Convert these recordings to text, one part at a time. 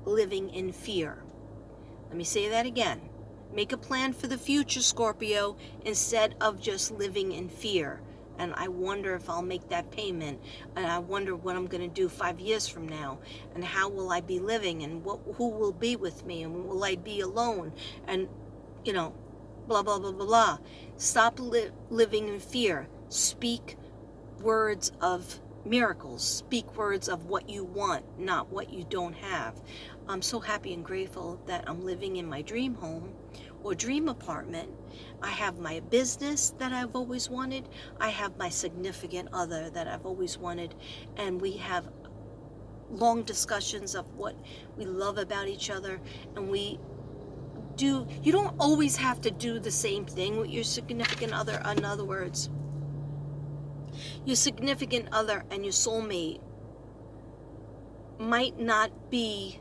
living in fear. Let me say that again. Make a plan for the future, Scorpio, instead of just living in fear. And I wonder if I'll make that payment. And I wonder what I'm going to do 5 years from now. And how will I be living? And who will be with me? And will I be alone? And, blah, blah, blah, blah, blah. Stop living in fear. Speak words of miracles. Speak words of what you want, not what you don't have. I'm so happy and grateful that I'm living in my dream home or dream apartment. I have my business that I've always wanted. I have my significant other that I've always wanted. And we have long discussions of what we love about each other. And you don't always have to do the same thing with your significant other. In other words, your significant other and your soulmate might not be,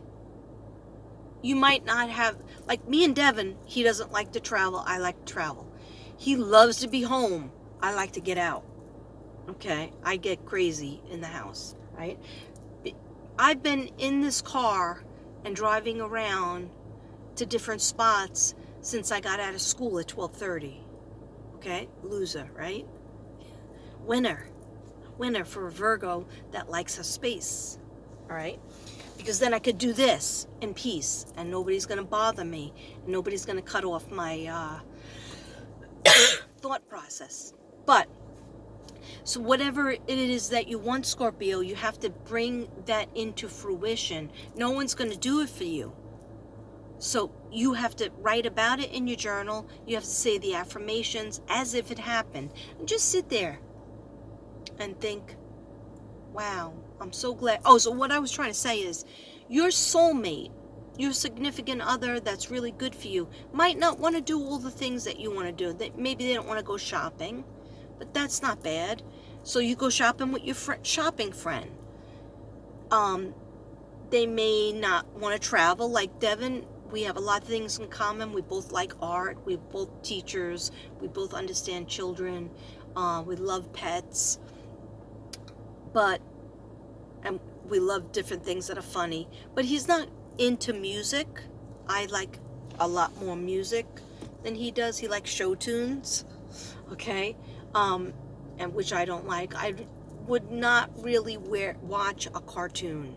you might not have, like me and Devin, he doesn't like to travel, I like to travel. He loves to be home, I like to get out. Okay, I get crazy in the house, right? I've been in this car and driving around to different spots since I got out of school at 12:30. Okay, loser, right? Winner for a Virgo that likes her space, all right? Because then I could do this in peace, and nobody's going to bother me, and nobody's going to cut off my thought process. But, so whatever it is that you want, Scorpio, you have to bring that into fruition. No one's going to do it for you. So you have to write about it in your journal. You have to say the affirmations as if it happened. And just sit there and think, wow, I'm so glad. Oh, so what I was trying to say is, your soulmate, your significant other that's really good for you, might not want to do all the things that you want to do. Maybe they don't want to go shopping, but that's not bad. So you go shopping with your shopping friend. They may not want to travel. Like Devin, we have a lot of things in common. We both like art. We're both teachers. We both understand children. We love pets. And we love different things that are funny. But he's not into music. I like a lot more music than he does. He likes show tunes, okay? And which I don't like. I would not really watch a cartoon,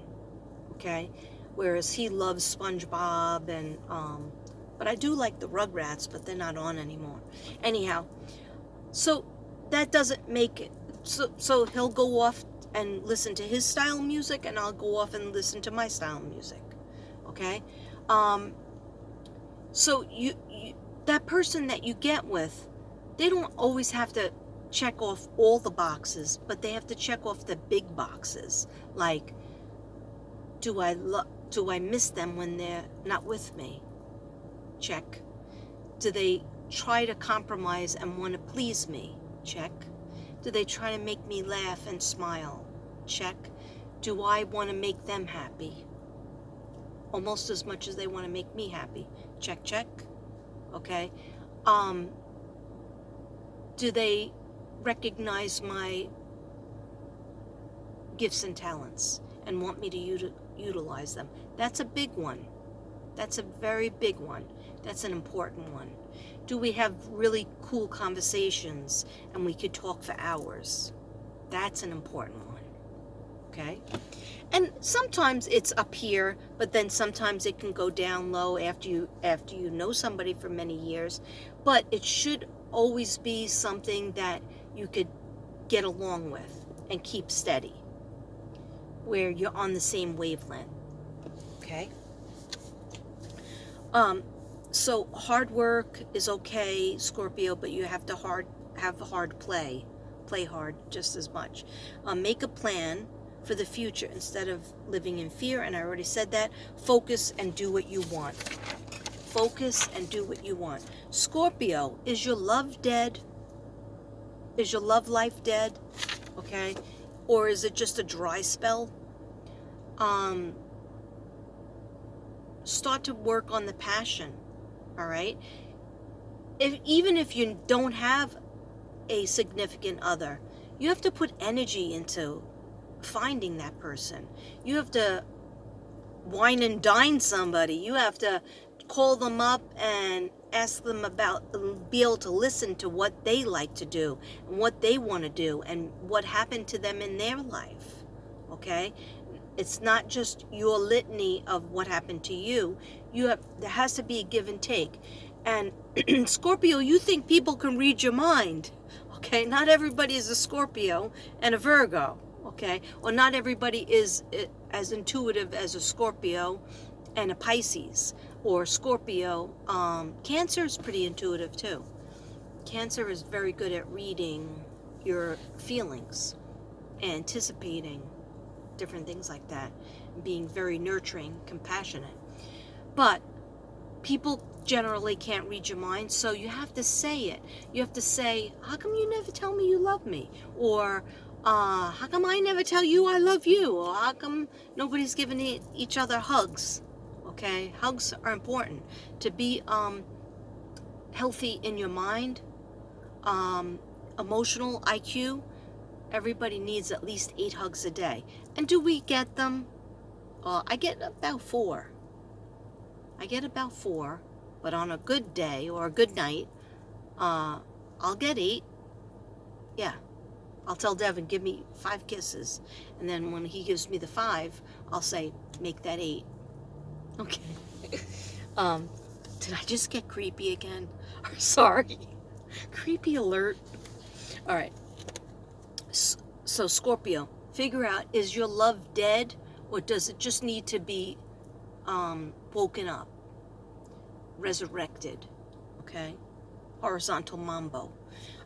okay? Whereas he loves SpongeBob and, but I do like the Rugrats, but they're not on anymore. Anyhow, so that doesn't make it. So he'll go off and listen to his style music, and I'll go off and listen to my style music, okay? So you that person that you get with, they don't always have to check off all the boxes, but they have to check off the big boxes. Like, do I miss them when they're not with me? Check. Do they try to compromise and want to please me? Check. Do they try to make me laugh and smile? Check. Do I want to make them happy? Almost as much as they want to make me happy. Check, check. Okay. Do they recognize my gifts and talents and want me to utilize them? That's a big one. That's a very big one. That's an important one. Do we have really cool conversations and we could talk for hours? That's an important one. Okay? And sometimes it's up here, but then sometimes it can go down low after you know somebody for many years. But it should always be something that you could get along with and keep steady, where you're on the same wavelength. Okay? So hard work is okay, Scorpio, but you have to have hard play. Play hard just as much. Make a plan for the future instead of living in fear, and I already said that. Focus and do what you want. Focus and do what you want. Scorpio, is your love dead? Is your love life dead? Okay? Or is it just a dry spell? Start to work on the passion. All right? Even if you don't have a significant other, you have to put energy into finding that person. You have to wine and dine somebody. You have to call them up and ask them about, be able to listen to what they like to do and what they want to do and what happened to them in their life. Okay? It's not just your litany of what happened to you. There has to be a give and take. And Scorpio, you think people can read your mind. Okay? Not everybody is a Scorpio and a Virgo. Okay? Or not everybody is as intuitive as a Scorpio and a Pisces. Or Scorpio. Cancer is pretty intuitive too. Cancer is very good at reading your feelings, anticipating different things like that, being very nurturing, compassionate. But people generally can't read your mind, so you have to say it. You have to say, how come you never tell me you love me? Or how come I never tell you I love you? Or how come nobody's giving each other hugs? Okay, hugs are important to be healthy in your mind, emotional IQ. Everybody needs at least 8 hugs a day. And do we get them? I get about 4. But on a good day or a good night, I'll get 8. Yeah. I'll tell Devin, give me 5 kisses. And then when he gives me the 5, I'll say, make that 8. Okay. Did I just get creepy again? Sorry. Creepy alert. All right. So Scorpio, figure out, is your love dead, or does it just need to be woken up, resurrected? Okay. Horizontal mambo.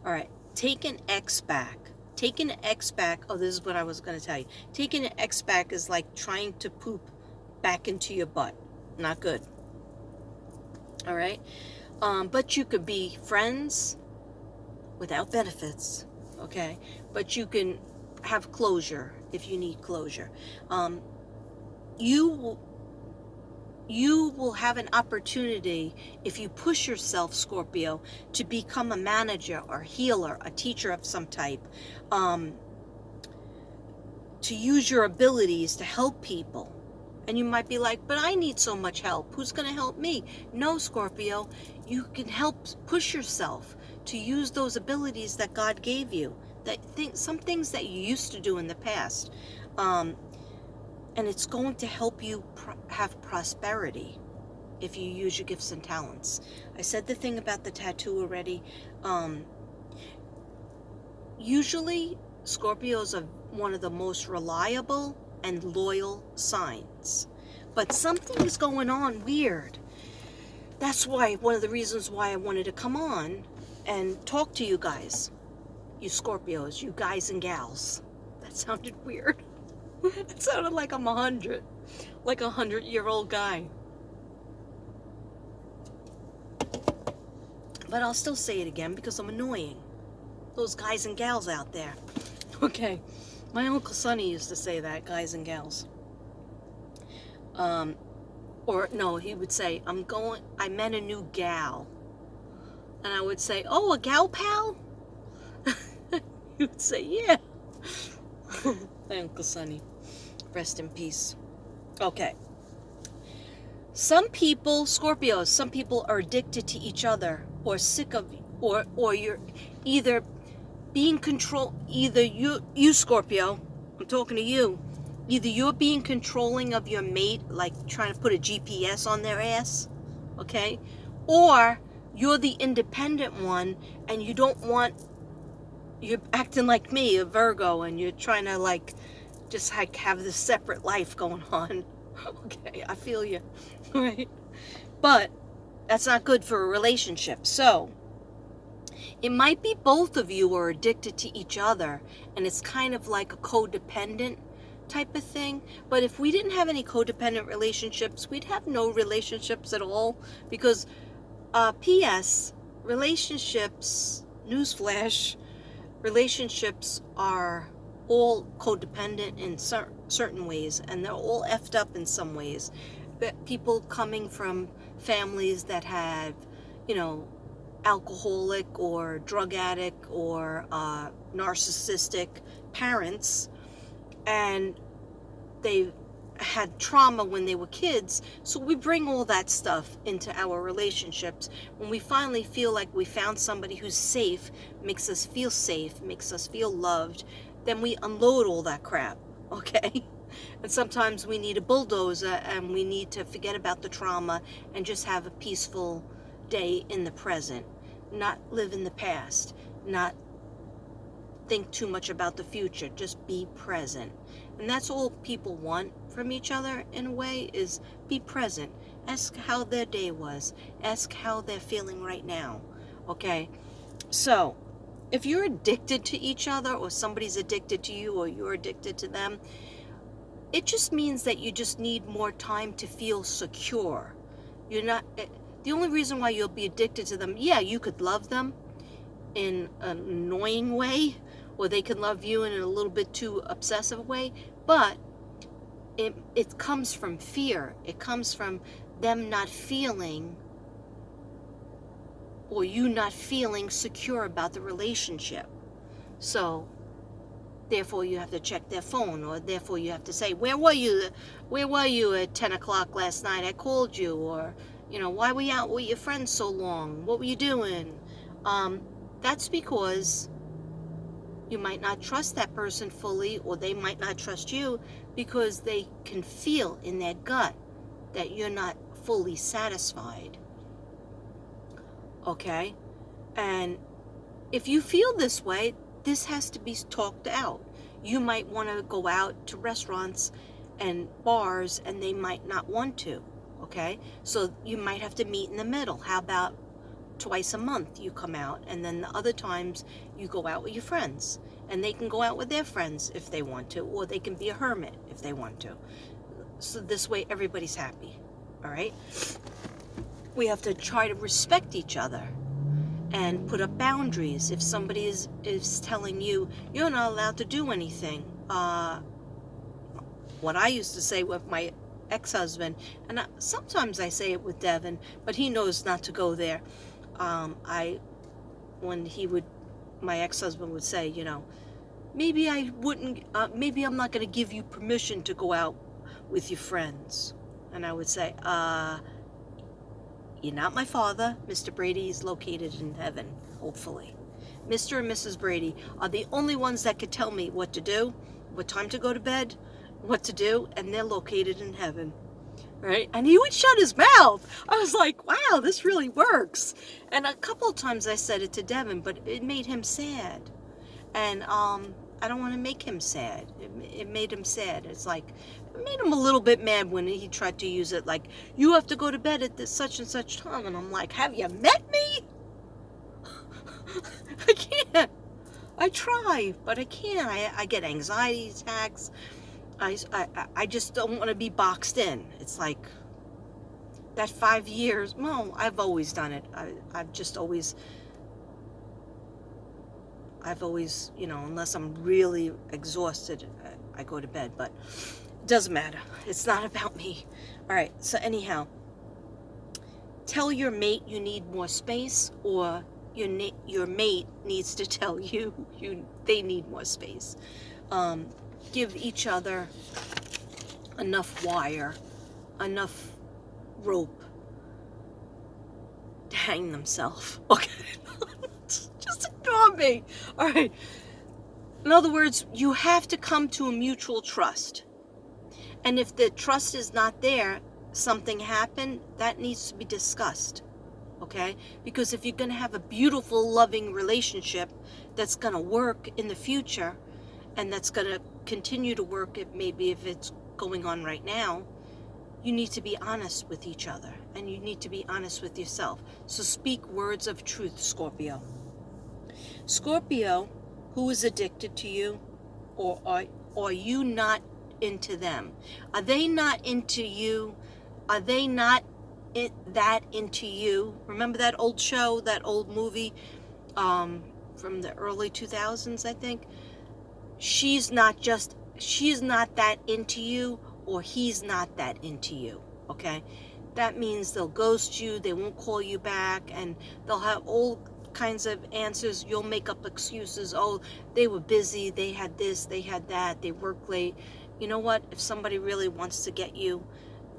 All right. Take an X back. Taking an X back. Oh, this is what I was going to tell you. Taking an X back is like trying to poop back into your butt. Not good. All right. But you could be friends without benefits. Okay. But you can have closure if you need closure. You will have an opportunity, if you push yourself, Scorpio, to become a manager or healer, a teacher of some type, to use your abilities to help people. And you might be like, but I need so much help. Who's going to help me? No, Scorpio, you can help push yourself to use those abilities that God gave you. Some things that you used to do in the past. And it's going to help you have prosperity if you use your gifts and talents. I said the thing about the tattoo already. Usually, Scorpios are one of the most reliable and loyal signs. But something is going on weird. That's why, one of the reasons why I wanted to come on and talk to you guys. You Scorpios, you guys and gals. That sounded weird. It sounded like I'm 100. Like a 100-year-old guy. But I'll still say it again because I'm annoying. Those guys and gals out there. Okay. My Uncle Sonny used to say that, guys and gals. Or no, he would say, I met a new gal. And I would say, oh, a gal pal? He would say, yeah. My Uncle Sonny. Rest in peace. Okay. Some people, Scorpios, some people are addicted to each other or sick of, or you're either being controlled, either you Scorpio, I'm talking to you, either you're being controlling of your mate, like trying to put a GPS on their ass, okay? Or you're the independent one and you don't want, you're acting like me, a Virgo, and you're trying to like, just like have this separate life going on. Okay, I feel you, right? But that's not good for a relationship. So it might be both of you are addicted to each other, and it's kind of like a codependent type of thing. But if we didn't have any codependent relationships, we'd have no relationships at all, because P.S. relationships, newsflash, relationships are all codependent in certain ways, and they're all effed up in some ways. But people coming from families that have, alcoholic or drug addict or narcissistic parents, and they had trauma when they were kids, so we bring all that stuff into our relationships. When we finally feel like we found somebody who's safe, makes us feel loved, then we unload all that crap, okay? And sometimes we need a bulldozer, and we need to forget about the trauma and just have a peaceful day in the present, not live in the past, not think too much about the future, just be present. And that's all people want from each other, in a way, is be present. Ask how their day was. Ask how they're feeling right now. Okay? So, if you're addicted to each other, or somebody's addicted to you, or you're addicted to them, it just means that you just need more time to feel secure. You're not, the only reason why you'll be addicted to them, yeah, you could love them in an annoying way, or they can love you in a little bit too obsessive way, but it comes from fear. It comes from them not feeling, or you not feeling secure about the relationship. So therefore you have to check their phone, or therefore you have to say, where were you at 10 o'clock last night? I called you. Or, why were you out with your friends so long? What were you doing? That's because you might not trust that person fully, or they might not trust you, because they can feel in their gut that you're not fully satisfied. Okay? And if you feel this way, this has to be talked out. You might want to go out to restaurants and bars, and they might not want to. Okay? So you might have to meet in the middle. How about twice a month you come out, and then the other times you go out with your friends, and they can go out with their friends if they want to, or they can be a hermit if they want to. So this way everybody's happy. All right? We have to try to respect each other and put up boundaries. If somebody is telling you you're not allowed to do anything, what I used to say with my ex-husband, and sometimes I say it with Devin, but he knows not to go there. My ex-husband would say, maybe maybe I'm not going to give you permission to go out with your friends. And I would say, you're not my father. Mr. Brady is located in heaven, hopefully. Mr. and Mrs. Brady are the only ones that could tell me what to do, what time to go to bed, what to do, and they're located in heaven. Right? And he would shut his mouth. I was like, wow, this really works. And a couple of times I said it to Devin, but it made him sad. And I don't want to make him sad. It made him sad. It made him a little bit mad when he tried to use it, like, you have to go to bed at this such and such time. And I'm like, have you met me? I can't. I try, but I can't. I get anxiety attacks. I just don't want to be boxed in. It's like that 5 years. Well, I've always done it. I've always, unless I'm really exhausted, I go to bed. But it doesn't matter. It's not about me. All right. So anyhow, tell your mate you need more space, or your mate needs to tell you they need more space. Give each other enough wire, enough rope to hang themselves. Okay? Just ignore me. All right. In other words, you have to come to a mutual trust. And if the trust is not there, something happened, that needs to be discussed. Okay? Because if you're going to have a beautiful, loving relationship that's going to work in the future, and that's going to continue to work, if it's going on right now, you need to be honest with each other, and you need to be honest with yourself. So speak words of truth, Scorpio. Scorpio, who is addicted to you, or are you not into them? Are they not into you? Are they not that into you? Remember that old show, that old movie from the early 2000s, I think? She's not that into you, or he's not that into you, okay? That means they'll ghost you, they won't call you back, and they'll have all kinds of answers. You'll make up excuses. Oh, they were busy, they had this, they had that, they worked late. you know what? If somebody really wants to get you,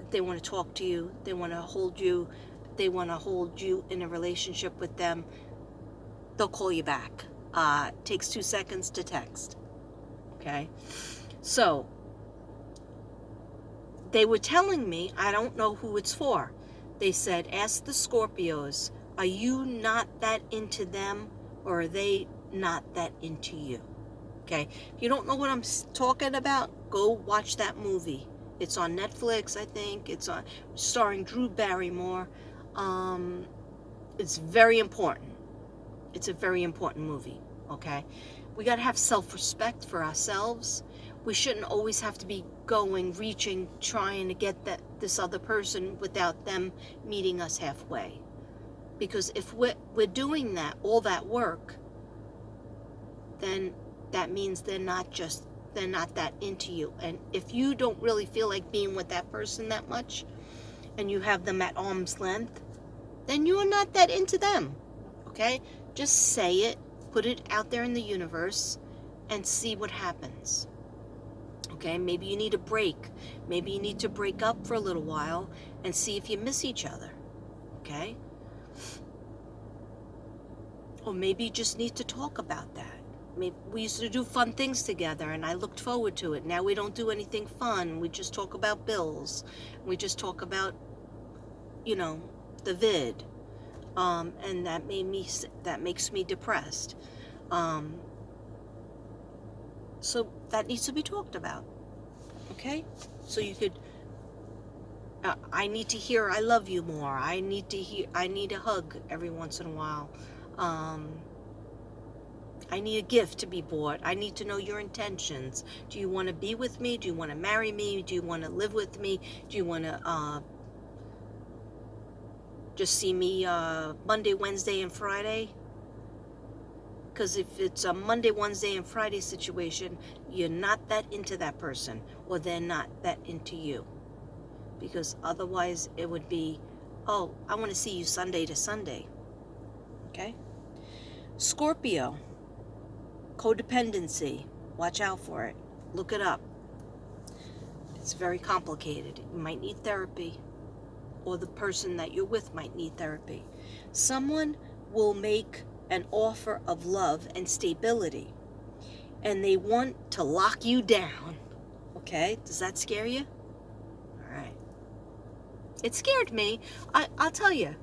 they want to talk to you, they want to hold you, they want to hold you in a relationship with them, they'll call you back. Takes 2 seconds to text. Okay? So, they were telling me, I don't know who it's for. They said, ask the Scorpios, are you not that into them, or are they not that into you? Okay? If you don't know what I'm talking about, go watch that movie. It's on Netflix, I think. It's starring Drew Barrymore. It's very important. It's a very important movie, okay? We got to have self-respect for ourselves. We shouldn't always have to be going, reaching, trying to get this other person without them meeting us halfway. Because if we're doing that, all that work, then that means they're not that into you. And if you don't really feel like being with that person that much, and you have them at arm's length, then you're not that into them, okay? Just say it, put it out there in the universe, and see what happens. Okay, maybe you need a break. Maybe you need to break up for a little while and see if you miss each other. Okay? Or maybe you just need to talk about that. Maybe we used to do fun things together and I looked forward to it. Now we don't do anything fun. We just talk about bills. We just talk about, the vid. And that makes me depressed. So that needs to be talked about. Okay? So you could, I need to hear I love you more. I need a hug every once in a while. I need a gift to be bought. I need to know your intentions. Do you want to be with me? Do you want to marry me? Do you want to live with me? Do you want to just see me Monday, Wednesday, and Friday? Because if it's a Monday, Wednesday, and Friday situation, you're not that into that person, or they're not that into you. Because otherwise it would be, oh, I want to see you Sunday to Sunday. Okay? Scorpio. Codependency. Watch out for it. Look it up. It's very complicated. You might need therapy. Or the person that you're with might need therapy. Someone will make an offer of love and stability, and they want to lock you down. Okay? Does that scare you? All right. It scared me. I'll tell you.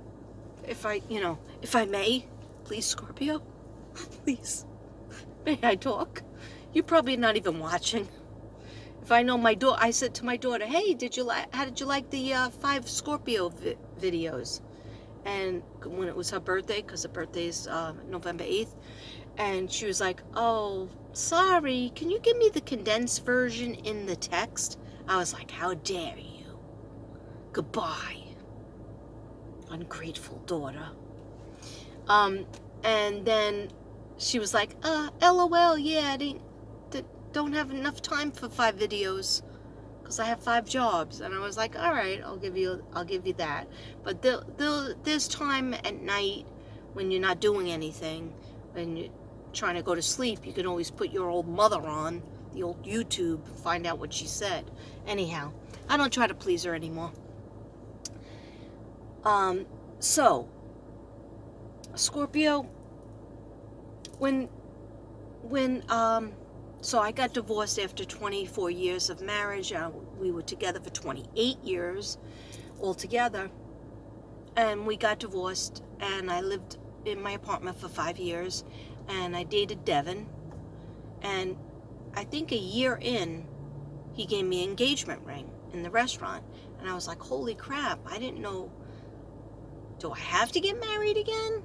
If I may, please, Scorpio, please, may I talk? You're probably not even watching. If I know I said to my daughter, hey, how did you like the 5 Scorpio videos? And when it was her birthday, because her birthday is November 8th, and she was like, oh, sorry, can you give me the condensed version in the text? I was like, how dare you? Goodbye, ungrateful daughter. And then she was like, LOL, yeah, I don't have enough time for 5 videos. Because I have 5 jobs. And I was like, all right, I'll give you that. But there's time at night when you're not doing anything, when you're trying to go to sleep, you can always put your old mother on, the old YouTube, find out what she said. Anyhow, I don't try to please her anymore. So, Scorpio, so I got divorced after 24 years of marriage. We were together for 28 years altogether. And we got divorced, and I lived in my apartment for 5 years, and I dated Devin. And I think a year in, he gave me an engagement ring in the restaurant. And I was like, holy crap, I didn't know. Do I have to get married again?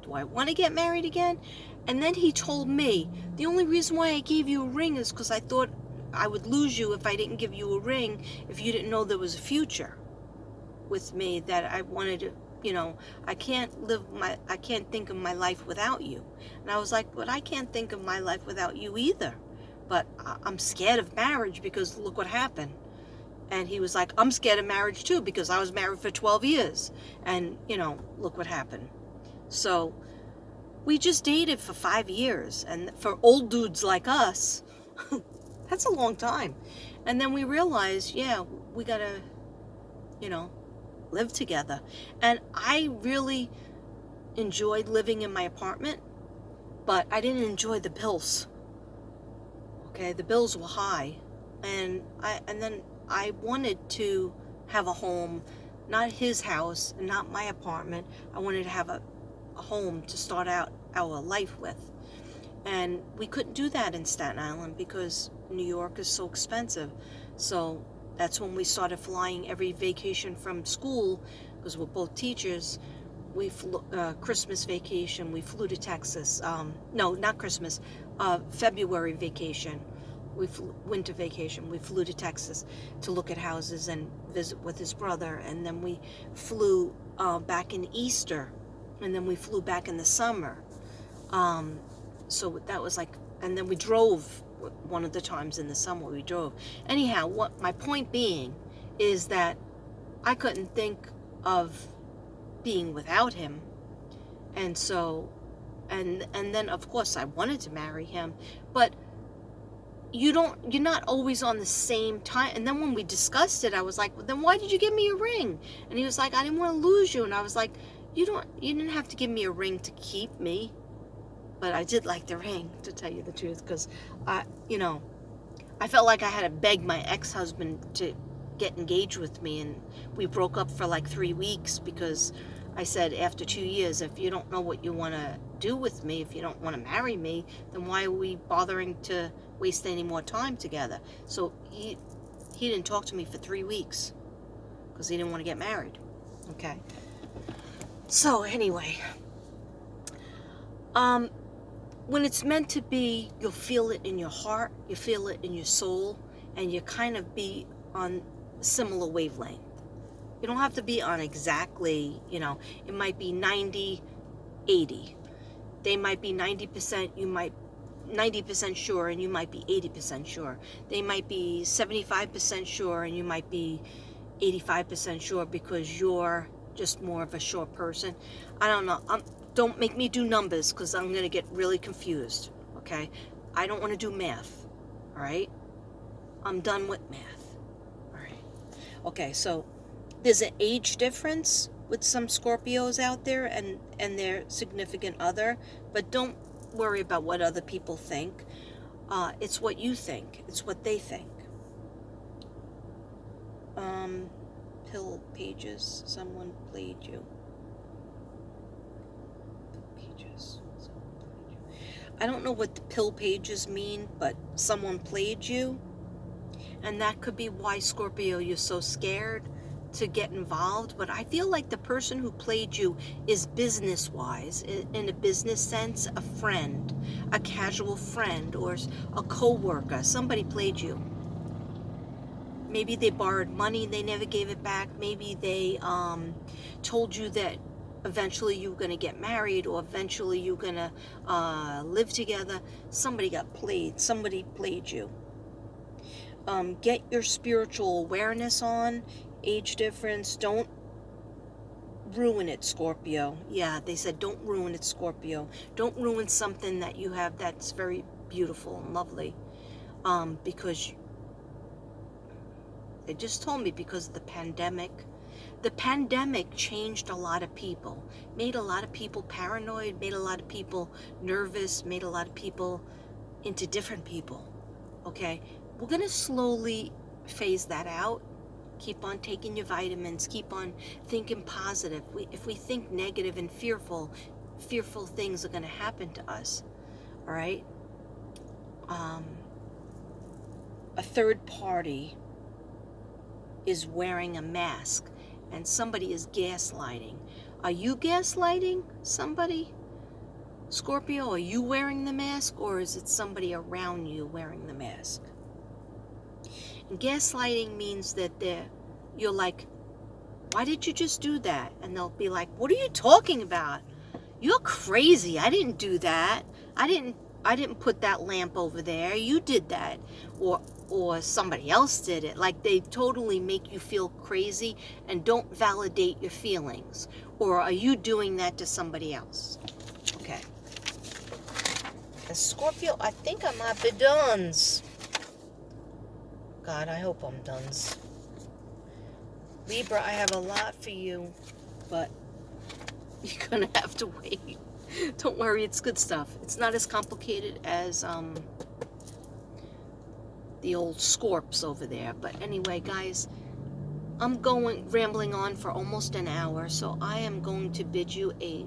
Do I want to get married again? And then he told me, the only reason why I gave you a ring is because I thought I would lose you if I didn't give you a ring, if you didn't know there was a future with me, that I wanted to, I can't think of my life without you. And I was like, but I can't think of my life without you either. But I'm scared of marriage because look what happened. And he was like, I'm scared of marriage too because I was married for 12 years. And, look what happened. So we just dated for 5 years. And for old dudes like us, That's a long time. And then we realized, yeah, we got to, live together. And I really enjoyed living in my apartment, but I didn't enjoy the bills. Okay, the bills were high. And then I wanted to have a home, not his house, and not my apartment. I wanted to have a home to start out our life with. And we couldn't do that in Staten Island because New York is so expensive. So that's when we started flying every vacation from school, because we're both teachers. We flew, Christmas vacation, we flew to Texas. No, not Christmas, February vacation. Winter vacation, we flew to Texas to look at houses and visit with his brother. And then we flew back in Easter. And then we flew back in the summer. So that was like, and then we drove one of the times in the summer we drove. Anyhow, what my point being is that I couldn't think of being without him. And so, and then of course I wanted to marry him, but you're not always on the same time. And then when we discussed it, I was like, well, then why did you give me a ring? And he was like, I didn't want to lose you. And I was like, you didn't have to give me a ring to keep me. But I did like the ring, to tell you the truth, because I felt like I had to beg my ex-husband to get engaged with me, and we broke up for like 3 weeks because I said, after 2 years, if you don't know what you want to do with me, if you don't want to marry me, then why are we bothering to waste any more time together? So he didn't talk to me for 3 weeks because he didn't want to get married. Okay. So anyway, when it's meant to be, you'll feel it in your heart, you feel it in your soul, and you kind of be on similar wavelength. You don't have to be on exactly, it might be 90-80. They might be 90%, you might 90% sure, and you might be 80% sure. They might be 75% sure, and you might be 85% sure because you're just more of a sure person. I don't know. Don't make me do numbers because I'm going to get really confused, okay? I don't want to do math, all right? I'm done with math, all right? Okay, so there's an age difference with some Scorpios out there and their significant other, but don't worry about what other people think. It's what you think. It's what they think. Pill pages, someone played you. I don't know what the pill pages mean, but someone played you. And that could be why, Scorpio, you're so scared to get involved. But I feel like the person who played you is business-wise, in a business sense, a friend, a casual friend, or a co-worker. Somebody played you. Maybe they borrowed money and they never gave it back. Maybe they told you that eventually you're going to get married, or eventually you're going to live together. Somebody got played. Somebody played you. Get your spiritual awareness on. Age difference. Don't ruin it, Scorpio. Yeah, they said don't ruin it, Scorpio. Don't ruin something that you have that's very beautiful and lovely. Because they just told me because of the pandemic. The pandemic changed a lot of people, made a lot of people paranoid, made a lot of people nervous, made a lot of people into different people, okay? We're going to slowly phase that out. Keep on taking your vitamins. Keep on thinking positive. If we think negative and fearful things are going to happen to us, all right? A third party is wearing a mask, and somebody is gaslighting. Are you gaslighting somebody? Scorpio, are you wearing the mask, or is it somebody around you wearing the mask? And gaslighting means that you're like, why did you just do that? And they'll be like, what are you talking about? You're crazy. I didn't do that. I didn't put that lamp over there. You did that. Or somebody else did it. Like, they totally make you feel crazy and don't validate your feelings. Or are you doing that to somebody else? Okay. And Scorpio, I think I might be done. God, I hope I'm done. Libra, I have a lot for you, but you're gonna have to wait. Don't worry, it's good stuff. It's not as complicated as the old Scorps over there. But anyway, guys, I'm rambling on for almost an hour, so I am going to bid you a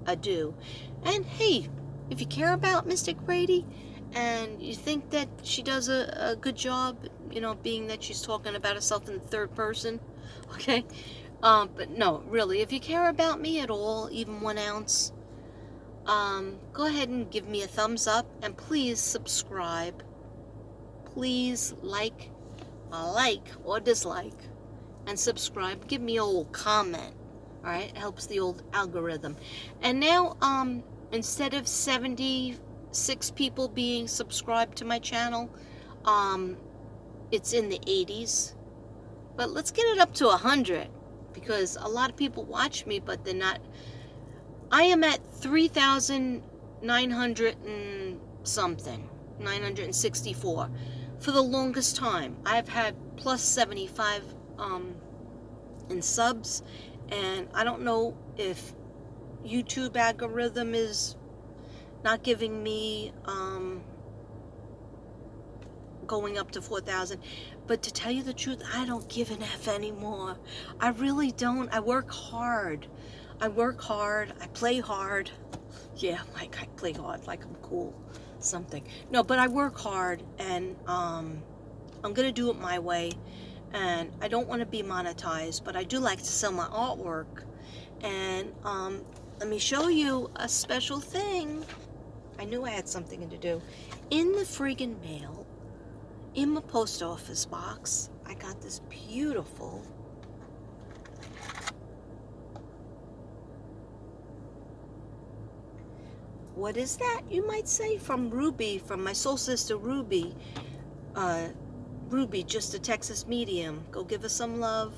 adieu. And hey, if you care about Mystic Brady and you think that she does a good job, being that she's talking about herself in the third person, okay? But no, really, if you care about me at all, even 1 ounce, go ahead and give me a thumbs up, and please subscribe. Please like or dislike, and subscribe. Give me a old comment. All right, it helps the old algorithm. And now, instead of 76 people being subscribed to my channel, it's in the 80s. But let's get it up to 100, because a lot of people watch me, but they're not. I am at 3,900 and something, 964 for the longest time. I've had plus 75 in subs, and I don't know if YouTube algorithm is not giving me going up to 4,000. But to tell you the truth, I don't give an F anymore. I really don't. I work hard. I play hard. Yeah, like I play hard, like I'm cool, something. No, but I work hard, and I'm gonna do it my way. And I don't want to be monetized, but I do like to sell my artwork. And let me show you a special thing. I knew I had something to do. In the friggin' mail, in my post office box, I got this beautiful what is that, you might say? From Ruby, from my soul sister Ruby. Ruby, just a Texas medium. Go give her some love.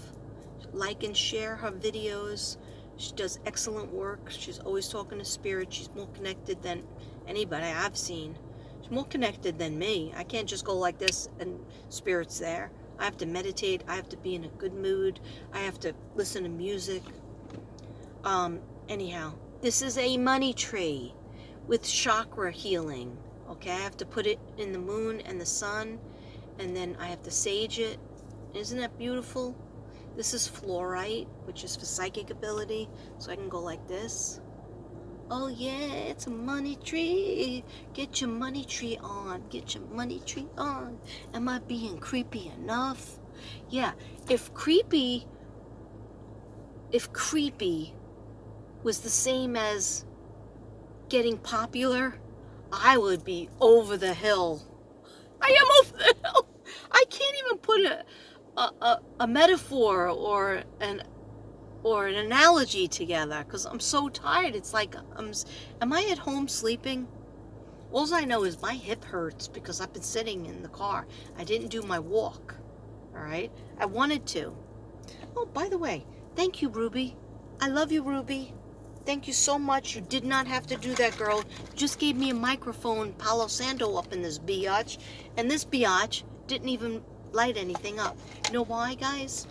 Like and share her videos. She does excellent work. She's always talking to spirit. She's more connected than anybody I've seen. She's more connected than me. I can't just go like this and spirit's there. I have to meditate. I have to be in a good mood. I have to listen to music. Anyhow, this is a money tree with chakra healing. Okay, I have to put it in the moon and the sun, and then I have to sage it. Isn't that beautiful? This is fluorite, which is for psychic ability, so I can go like this. Oh yeah, it's a money tree. Get your money tree on. Get your money tree on. Am I being creepy enough? Yeah, if creepy was the same as getting popular, I would be over the hill. I am over the hill. I can't even put a metaphor or an analogy together, because I'm so tired. It's like, am I at home sleeping? All I know is my hip hurts because I've been sitting in the car. I didn't do my walk. All right, I wanted to. Oh, by the way, thank you, Ruby. I love you, Ruby. Thank you so much. You did not have to do that, girl. You just gave me a microphone, Palo Santo, up in this biatch, and this biatch didn't even light anything up. You know why, guys?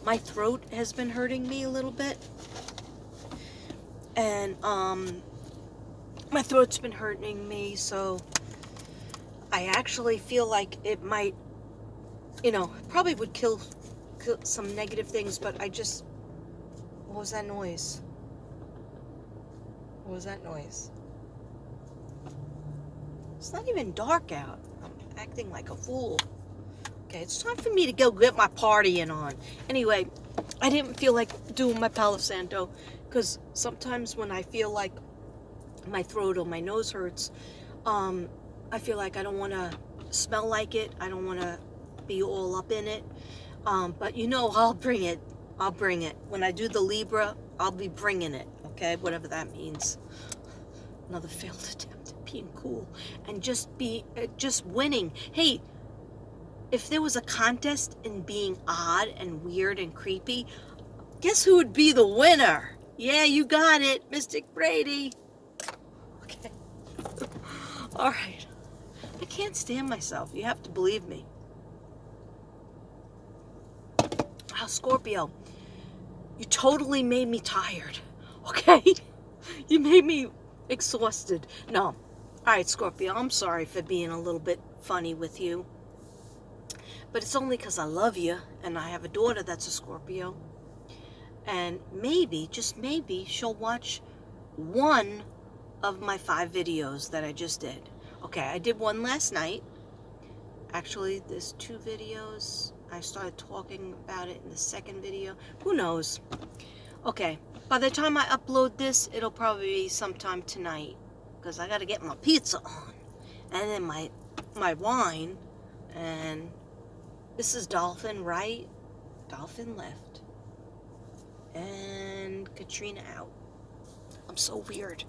My throat has been hurting me a little bit, and my throat's been hurting me, so I actually feel like it might, probably would kill some negative things, but I just, what was that noise? What was that noise? It's not even dark out. I'm acting like a fool. Okay, it's time for me to go get my partying on. Anyway, I didn't feel like doing my Palo Santo, because sometimes when I feel like my throat or my nose hurts, I feel like I don't want to smell like it. I don't want to be all up in it. But I'll bring it. I'll bring it. When I do the Libra, I'll be bringing it. Okay, whatever that means. Another failed attempt at being cool and just winning. Hey, if there was a contest in being odd and weird and creepy, guess who would be the winner? Yeah, you got it, Mystic Brady. Okay. All right. I can't stand myself. You have to believe me. Wow, Scorpio, you totally made me tired. Okay? You made me exhausted. No. All right, Scorpio, I'm sorry for being a little bit funny with you. But it's only because I love you, and I have a daughter that's a Scorpio. And maybe, just maybe, she'll watch one of my 5 videos that I just did. Okay, I did one last night. Actually, there's 2 videos. I started talking about it in the second video. Who knows? Okay, by the time I upload this, it'll probably be sometime tonight, because I gotta get my pizza on, and then my wine, and this is Dolphin right, Dolphin left, and Katrina out. I'm so weird.